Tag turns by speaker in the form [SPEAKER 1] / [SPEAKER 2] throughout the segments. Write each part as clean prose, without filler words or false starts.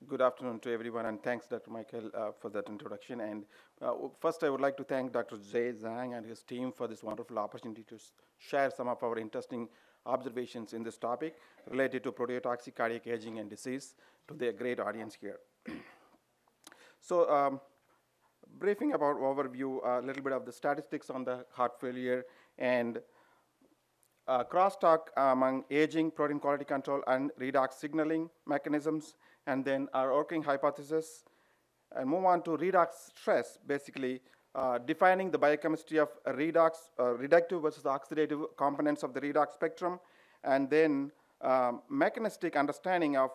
[SPEAKER 1] Good afternoon to everyone, and thanks, Dr. Michael, for that introduction. And first, I would like to thank Dr. Jay Zhang and his team for this wonderful opportunity to share some of our interesting observations in this topic related to proteotoxic cardiac aging and disease to the great audience here. So, briefing about overview, a little bit of the statistics on the heart failure and crosstalk among aging, protein quality control, and redox signaling mechanisms, and then our working hypothesis, and move on to redox stress, basically defining the biochemistry of redox, reductive versus oxidative components of the redox spectrum, and then mechanistic understanding of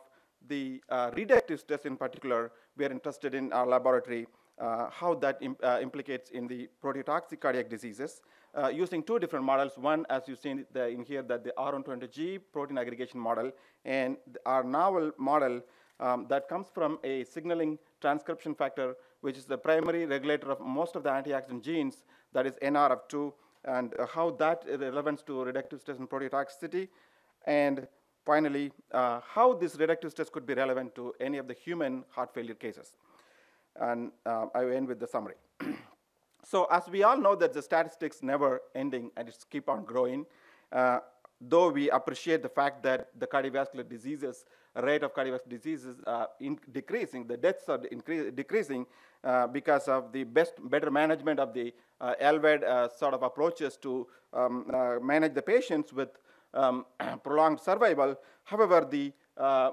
[SPEAKER 1] the reductive stress in particular. We are interested in our laboratory, how that implicates in the proteotoxic cardiac diseases, using two different models. One, as you see in here, that the R120G protein aggregation model, and our novel model that comes from a signaling transcription factor, which is the primary regulator of most of the antioxidant genes, that is NRF2, and how that is relevant to reductive stress and proteotoxicity. And finally, how this reductive stress could be relevant to any of the human heart failure cases. And I will end with the summary. So as we all know that the statistics never ending and it's keep on growing, though we appreciate the fact that the cardiovascular diseases, rate of cardiovascular diseases decreasing, the deaths are decreasing because of the better management of the LVAD sort of approaches to manage the patients with prolonged survival. However, the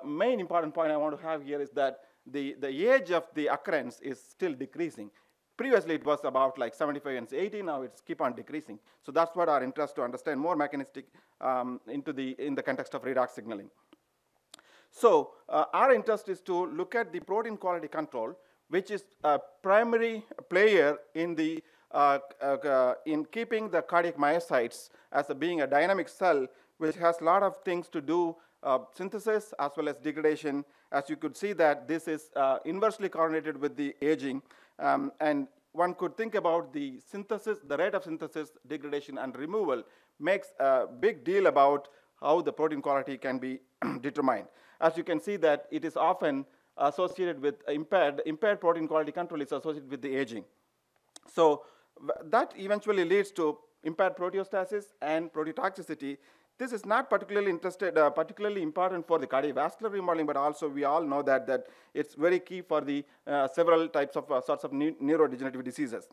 [SPEAKER 1] main important point I want to have here is that the age of the occurrence is still decreasing. Previously, it was about like 75 and 80. Now it's keep on decreasing. So that's what our interest to understand more mechanistic in the context of redox signaling. So our interest is to look at the protein quality control, which is a primary player in the in keeping the cardiac myocytes as being a dynamic cell, which has a lot of things to do, synthesis as well as degradation. As you could see that this is inversely correlated with the aging. And one could think about the synthesis, the rate of synthesis, degradation, and removal makes a big deal about how the protein quality can be determined. As you can see that it is often associated with impaired protein quality control is associated with the aging. So that eventually leads to impaired proteostasis and proteotoxicity. This is not particularly important for the cardiovascular remodeling, but also we all know that it's very key for the several types of sorts of neurodegenerative diseases.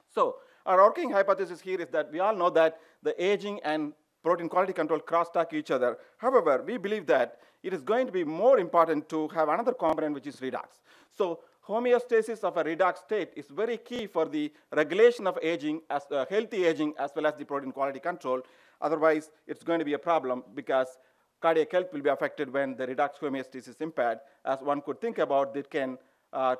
[SPEAKER 1] So our working hypothesis here is that we all know that the aging and protein quality control crosstalk each other. However, we believe that it is going to be more important to have another component, which is redox. So homeostasis of a redox state is very key for the regulation of aging, as healthy aging, as well as the protein quality control. Otherwise, it's going to be a problem because cardiac health will be affected when the redox homeostasis is impaired. As one could think about, that can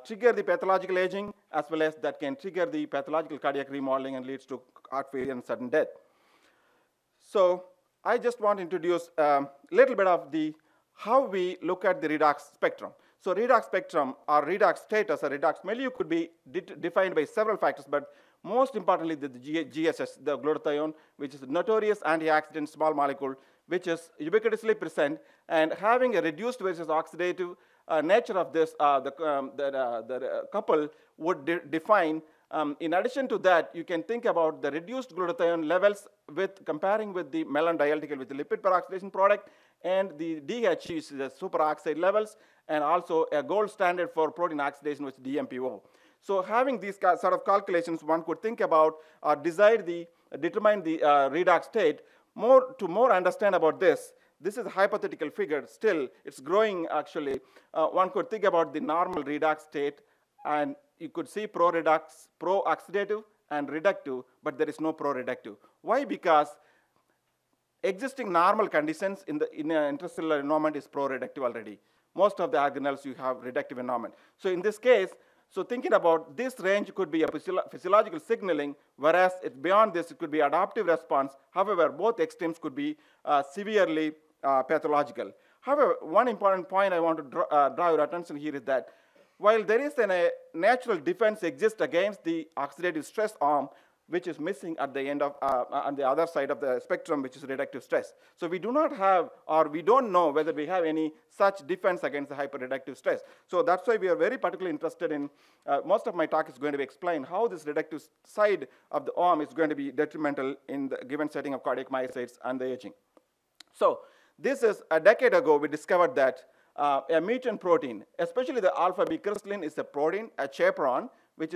[SPEAKER 1] trigger the pathological aging, as well as that can trigger the pathological cardiac remodeling and leads to heart failure and sudden death. So I just want to introduce a little bit of how we look at the redox spectrum. So redox spectrum or redox status or redox milieu could be defined by several factors, but most importantly the GSS, the glutathione, which is a notorious antioxidant small molecule, which is ubiquitously present, and having a reduced versus oxidative nature of this, the couple would define. In addition to that, you can think about the reduced glutathione levels comparing with the melanoidaldehyde with the lipid peroxidation product, and the DH is the superoxide levels, and also a gold standard for protein oxidation, which is DMPO. So having these sort of calculations, one could think about or determine the redox state. To more understand about this, this is a hypothetical figure. Still, it's growing actually. One could think about the normal redox state, and you could see pro-redox, pro-oxidative, and reductive, but there is no pro-reductive. Why? Because existing normal conditions in an intercellular environment is pro-reductive already. Most of the organelles you have reductive environment. So in this case, so thinking about this range could be a physiological signaling, whereas beyond this it could be adaptive response. However, both extremes could be severely pathological. However, one important point I want to draw your attention here is that while there is a natural defense exists against the oxidative stress arm, which is missing at the end of, on the other side of the spectrum, which is reductive stress. So we do not have, or we don't know whether we have any such defense against the hyperreductive stress. So that's why we are very particularly interested in, most of my talk is going to be explain how this reductive side of the arm is going to be detrimental in the given setting of cardiac myocytes and the aging. So this is a decade ago, we discovered that a mutant protein, especially the alpha-B crystalline, is a protein, a chaperone, which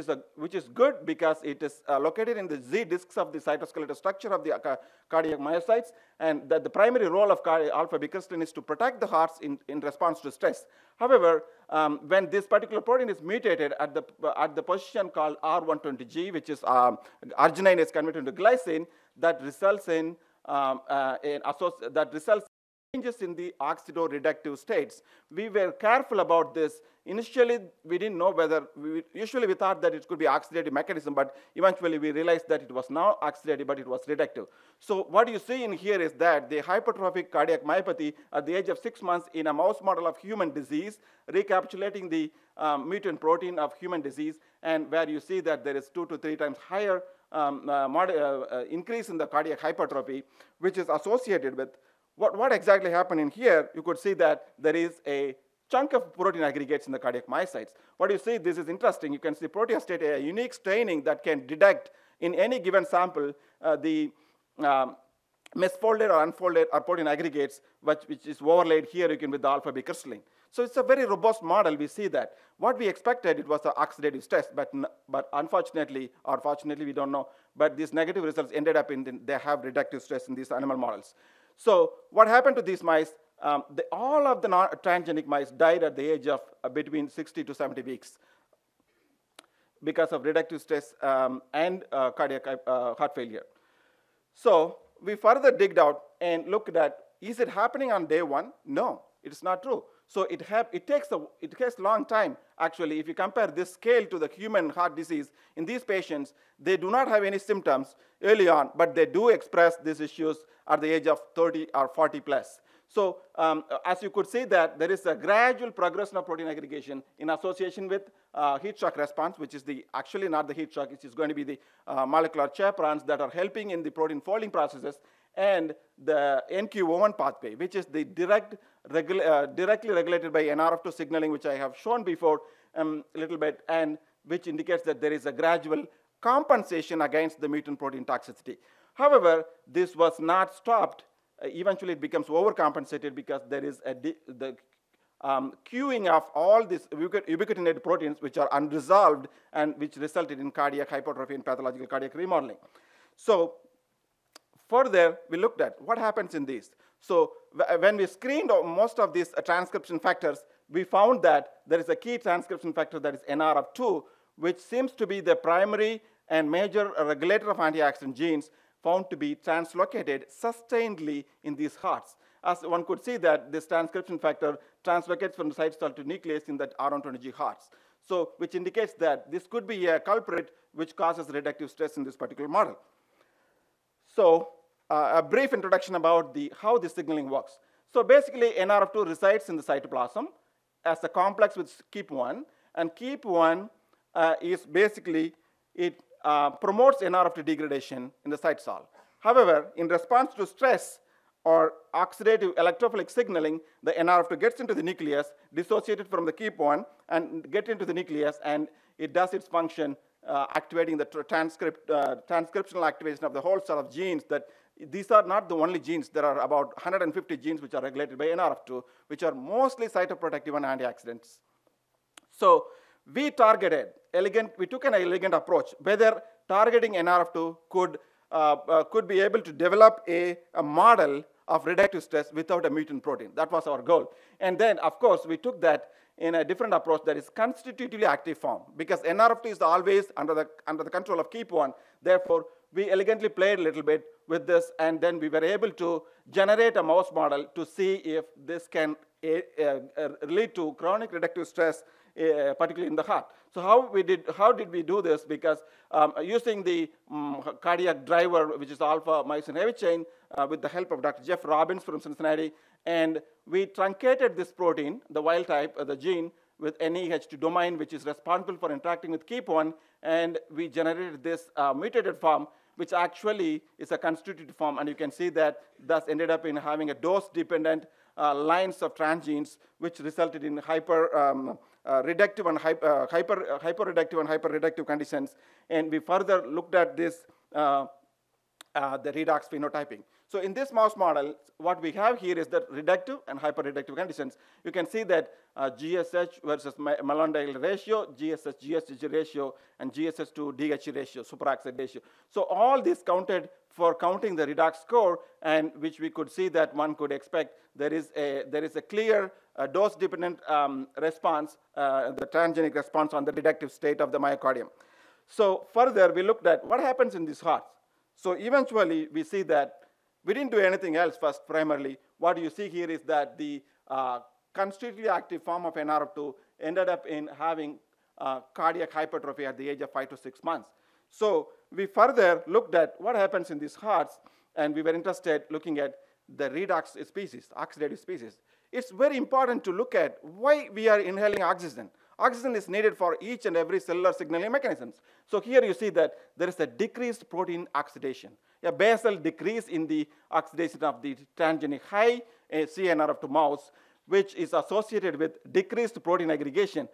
[SPEAKER 1] is good because it is located in the Z discs of the cytoskeletal structure of the cardiac myocytes, and that the primary role of alpha-B crystalline is to protect the hearts in response to stress. However, when this particular protein is mutated at the position called R120G, which is arginine is converted into glycine, that results in changes in the oxidoreductive states. We were careful about this. Initially, we didn't know whether, usually we thought that it could be oxidative mechanism, but eventually we realized that it was not oxidative, but it was reductive. So what you see in here is that the hypertrophic cardiac myopathy at the age of 6 months in a mouse model of human disease, recapitulating the mutant protein of human disease, and where you see that there is 2 to 3 times higher increase in the cardiac hypertrophy, which is associated with what exactly happened in here. You could see that there is a chunk of protein aggregates in the cardiac myocytes. What you see, this is interesting. You can see proteostate, a unique staining that can detect in any given sample the misfolded or unfolded or protein aggregates, which is overlaid here again with the alpha-B crystalline. So it's a very robust model. We see that. What we expected, it was the oxidative stress, but unfortunately, or fortunately, we don't know, but these negative results ended up in, they have reductive stress in these animal models. So what happened to these mice? All of the transgenic mice died at the age of between 60 to 70 weeks because of reductive stress and cardiac heart failure. So we further digged out and looked at, is it happening on day 1? No, it's not true. So it takes a long time. Actually, if you compare this scale to the human heart disease, in these patients, they do not have any symptoms early on, but they do express these issues at the age of 30 or 40 plus. So as you could see that there is a gradual progression of protein aggregation in association with heat shock response, which is actually not the heat shock, which is going to be the molecular chaperones that are helping in the protein folding processes, and the NQO1 pathway, which is the directly regulated by NRF2 signaling, which I have shown before a little bit, and which indicates that there is a gradual compensation against the mutant protein toxicity. However, this was not stopped. Eventually, it becomes overcompensated because there is the queuing of all these ubiquitinated proteins which are unresolved and which resulted in cardiac hypertrophy and pathological cardiac remodeling. So further, we looked at what happens in these. So when we screened most of these transcription factors, we found that there is a key transcription factor that is NRF2, which seems to be the primary and major regulator of antioxidant genes found to be translocated sustainedly in these hearts. As one could see that this transcription factor translocates from the cytosol to nucleus in that R120G hearts. So which indicates that this could be a culprit which causes reductive stress in this particular model. So a brief introduction about how the signaling works. So basically, NRF2 resides in the cytoplasm as a complex with KEAP1, and KEAP1 is basically, it promotes NRF2 degradation in the cytosol. However, in response to stress or oxidative electrophilic signaling, the NRF2 gets into the nucleus, dissociated from the KEAP1, and get into the nucleus, and it does its function activating the transcriptional activation of the whole set of genes. That these are not the only genes. There are about 150 genes which are regulated by NRF2, which are mostly cytoprotective and antioxidants. So we targeted we took an elegant approach, whether targeting NRF2 could be able to develop a model of reductive stress without a mutant protein. That was our goal. And then, of course, we took that in a different approach that is constitutively active form, because NRF2 is always under the control of KEAP1. Therefore, we elegantly played a little bit with this, and then we were able to generate a mouse model to see if this can lead to chronic reductive stress, particularly in the heart. So how did we do this? Because using the cardiac driver, which is alpha myosin heavy chain, with the help of Dr. Jeff Robbins from Cincinnati, and we truncated this protein, the wild type, the gene, with NEH2 domain, which is responsible for interacting with KEAP1, and we generated this mutated form, which actually is a constituted form, and you can see that thus ended up in having a dose-dependent lines of transgenes, which resulted in reductive and hyper-reductive and hyper-reductive conditions. And we further looked at this, the redox phenotyping. So in this mouse model, what we have here is the reductive and hyper-reductive conditions. You can see that GSH versus malondial ratio, GSH-GSH ratio, and GSH to DH ratio, superoxide ratio. So all this counted for counting the redox score, and which we could see that one could expect there is a clear dose-dependent response, the transgenic response on the reductive state of the myocardium. So further, we looked at what happens in these hearts. So eventually, we see that we didn't do anything else first, primarily. What you see here is that the constitutively active form of NRF2 ended up in having cardiac hypertrophy at the age of 5 to 6 months. So we further looked at what happens in these hearts, and we were interested looking at the redox species, oxidative species. It's very important to look at why we are inhaling oxygen. Oxygen is needed for each and every cellular signaling mechanisms. So here you see that there is a decreased protein oxidation, a basal decrease in the oxidation of the transgenic high CNRF2 mouse, which is associated with decreased protein aggregation,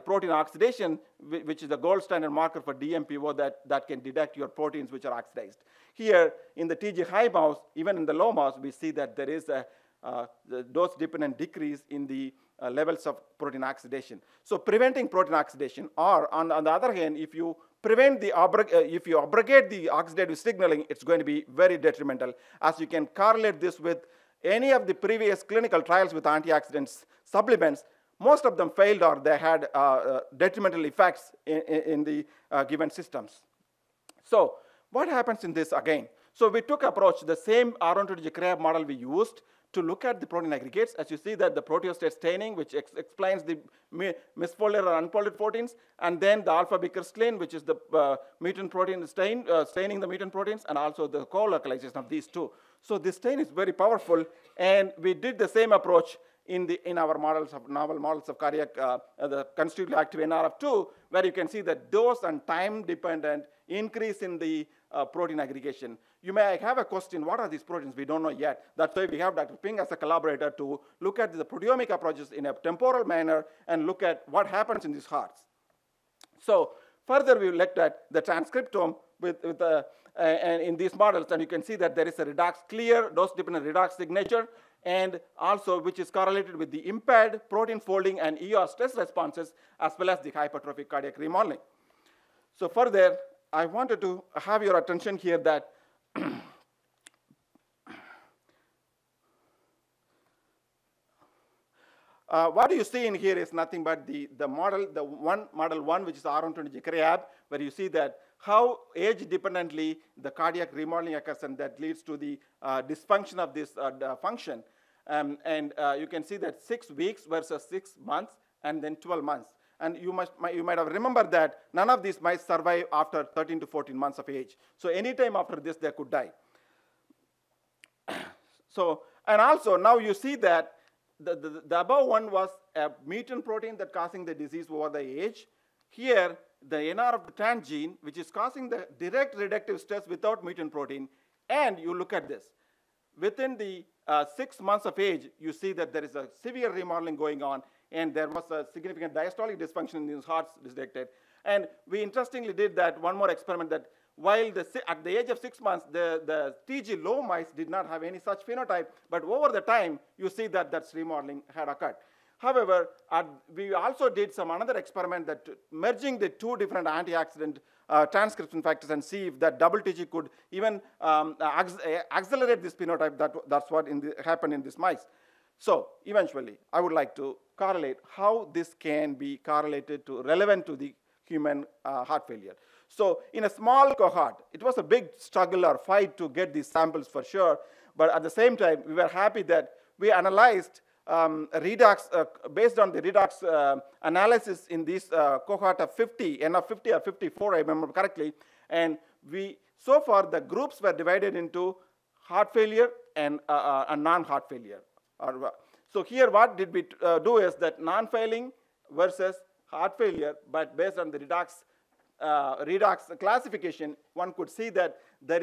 [SPEAKER 1] protein oxidation, which is the gold standard marker for DMPO that can detect your proteins which are oxidized. Here in the TG high mouse, even in the low mouse, we see that there is a dose-dependent decrease in the levels of protein oxidation. So preventing protein oxidation, or on the other hand, if you prevent the if you abrogate the oxidative signaling, it's going to be very detrimental, as you can correlate this with any of the previous clinical trials with antioxidants supplements. Most of them failed, or they had detrimental effects in the given systems. So what happens in this again? So we took approach, the same R120 CRAB model we used to look at the protein aggregates. As you see that the proteostate staining, which explains the misfolded or unfolded proteins, and then the alpha-bicrystalline, which is the mutant protein staining the mutant proteins, and also the co-localization of these two. So this stain is very powerful, and we did the same approach in our models of novel models of cardiac, the constitutively active NRF2, where you can see the dose and time-dependent increase in the protein aggregation. You may have a question, what are these proteins? We don't know yet. That's why we have Dr. Ping as a collaborator to look at the proteomic approaches in a temporal manner and look at what happens in these hearts. So further, we looked at the transcriptome and in these models, and you can see that there is a redox, clear dose-dependent redox signature, and also which is correlated with the impaired protein folding and ER stress responses, as well as the hypertrophic cardiac remodeling. So further, I wanted to have your attention here that what you see in here is nothing but the model, model one, which is R120 CRAB, where you see that how age-dependently the cardiac remodeling occurs, and that leads to the dysfunction of this function. You can see that 6 weeks versus 6 months, and then 12 months. And you might have remembered that none of these mice survive after 13 to 14 months of age. So anytime after this, they could die. So, and also now you see that the above one was a mutant protein that causing the disease over the age. Here, the NRF transgene, which is causing the direct reductive stress without mutant protein. And you look at this. Within the 6 months of age, you see that there is a severe remodeling going on, and there was a significant diastolic dysfunction in these hearts detected. And we interestingly did that one more experiment, that while at the age of 6 months, the TG low mice did not have any such phenotype, but over the time, you see that that's remodeling had occurred. However, we also did another experiment that merging the two different antioxidant transcription factors and see if that double TG could even accelerate this phenotype. That's what happened in this mice. So eventually, I would like to correlate how this can be correlated to relevant to the human heart failure. So in a small cohort, it was a big struggle or fight to get these samples for sure. But at the same time, we were happy that we analyzed redox, based on the redox analysis in this cohort of 50, N of 50 or 54, I remember correctly. And so far, the groups were divided into heart failure and non-heart failure. So here, what did we do is that non-failing, versus heart failure, but based on the redox classification, one could see that there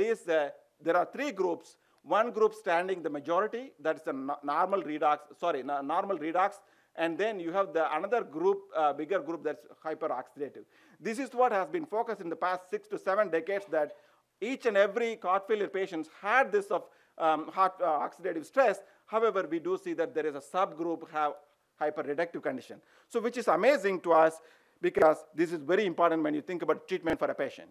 [SPEAKER 1] are three groups. One group standing the majority, that is the normal redox, and then you have another group, bigger group, that's hyperoxidative. This is what has been focused in the past 6 to 7 decades, that each and every heart failure patients had this of heart oxidative stress. However, we do see that there is a subgroup have hyperreductive condition. So which is amazing to us, because this is very important when you think about treatment for a patient.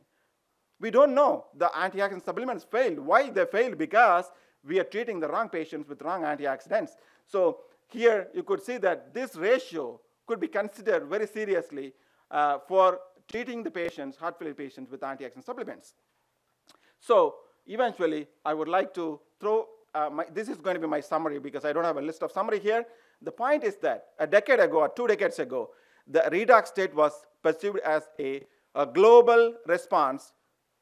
[SPEAKER 1] We don't know the antioxidant supplements failed. Why they failed? Because we are treating the wrong patients with wrong antioxidants. So here you could see that this ratio could be considered very seriously for treating the patients, heart failure patients, with antioxidant supplements. So eventually, I would like to throw, this is going to be my summary, because I don't have a list of summary here. The point is that a decade ago or 2 decades ago, the redox state was perceived as a global response.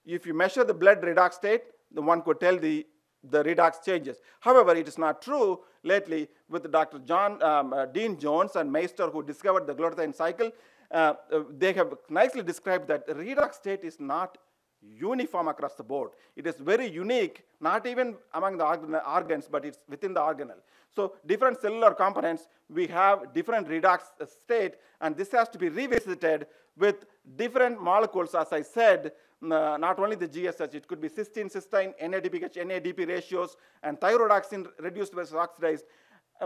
[SPEAKER 1] If you measure the blood redox state, the one could tell the redox changes. However, it is not true. Lately, with Dr. Dean Jones and Meister, who discovered the glutathione cycle, they have nicely described that the redox state is not uniform across the board. It is very unique, not even among the organs, but it's within the organelle. So different cellular components, we have different redox state, and this has to be revisited with different molecules, as I said, not only the GSH, it could be cysteine, cysteine, NADPH, NADP ratios, and thyrodoxine reduced versus oxidized.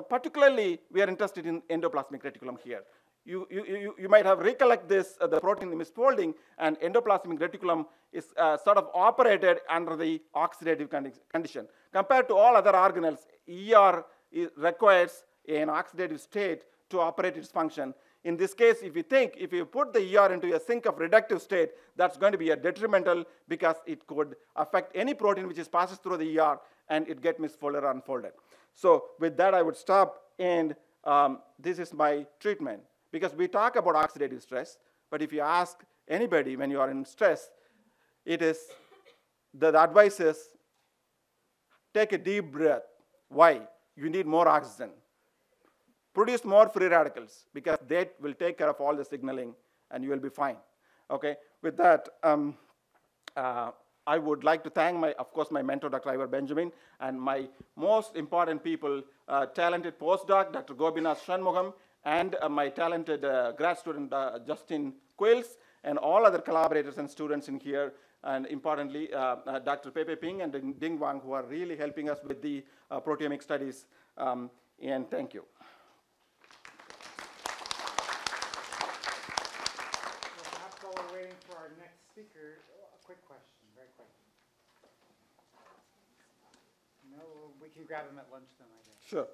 [SPEAKER 1] Particularly, we are interested in endoplasmic reticulum here. You might have recollect this, the protein misfolding, and endoplasmic reticulum is sort of operated under the oxidative condition. Compared to all other organelles, ER requires an oxidative state to operate its function. In this case, if you put the ER into a sink of reductive state, that's going to be a detrimental, because it could affect any protein which passes through the ER, and it gets misfolded or unfolded. So with that, I would stop, and this is my treatment. Because we talk about oxidative stress, but if you ask anybody when you are in stress, the advice is take a deep breath. Why? You need more oxygen. Produce more free radicals, because that will take care of all the signaling, and you will be fine. Okay. With that, I would like to thank of course, my mentor, Dr. Ivor Benjamin, and my most important people, talented postdoc, Dr. Gobinath Shanmugam, and my talented grad student, Justin Quills, and all other collaborators and students in here, and importantly, Dr. Pepe Ping and Ding Wang, who are really helping us with the proteomic studies, and thank you.
[SPEAKER 2] Well, perhaps while we're waiting for our next speaker, a quick question, very quick. No, we can grab him at lunch then, I guess.
[SPEAKER 1] Sure.